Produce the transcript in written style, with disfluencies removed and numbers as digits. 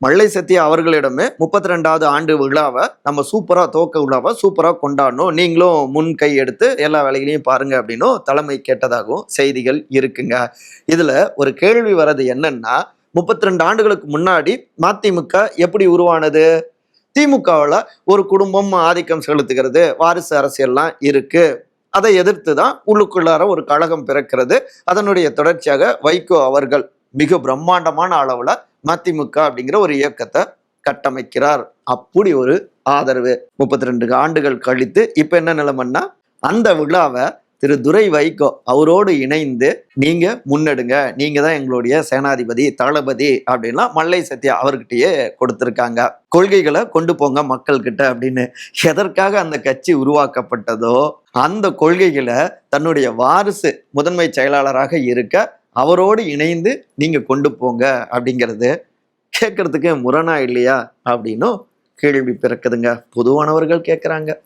மல்லை சத்யா அவர்களிடமே 32வது ஆண்டு விழாவை நம்ம சூப்பரா துவக்க விழாவை சூப்பரா கொண்டாடணும், நீங்களும் முன் கை எடுத்து எல்லா வேலைகளையும் பாருங்க அப்படின்னும் தலைமை கேட்டதாகவும் செய்திகள் இருக்குங்க. இதுல ஒரு கேள்வி வர்றது என்னன்னா, 32 ஆண்டுகளுக்கு முன்னாடி மதிமுக எப்படி உருவானது? திமுகவுல ஒரு குடும்பம் ஆதிக்கம் செலுத்துகிறது, வாரிசு அரசியல்லாம் இருக்கு. அதை எதிர்த்து தான் உள்ளுக்குள்ளார ஒரு கழகம் பிறக்கிறது. அதனுடைய தொடர்ச்சியாக வைகோ அவர்கள் மிக பிரம்மாண்டமான அளவுல மதிமுக அப்படிங்கிற ஒரு இயக்கத்தை கட்டமைக்கிறார். அப்படி ஒரு ஆதரவு 32 ஆண்டுகள் கழித்து இப்ப என்ன நிலைமைன்னா, அந்த விழாவை திரு துரை வைகோ அவரோடு இணைந்து நீங்க முன்னெடுங்க, நீங்க தான் எங்களுடைய சேனாதிபதி தளபதி அப்படின்லாம் மல்லை சத்யா அவர்கிட்டயே கொடுத்திருக்காங்க. கொள்கைகளை கொண்டு போங்க மக்கள் கிட்ட அப்படின்னு. எதற்காக அந்த கட்சி உருவாக்கப்பட்டதோ அந்த கொள்கைகளை தன்னுடைய வாரிசு முதன்மை செயலாளராக இருக்க அவரோடு இணைந்து நீங்க கொண்டு போங்க அப்படிங்கிறது கேட்கறதுக்கு முரணா இல்லையா அப்படின்னும் கேள்வி பிறக்குதுங்க. பொதுவானவர்கள் கேட்குறாங்க.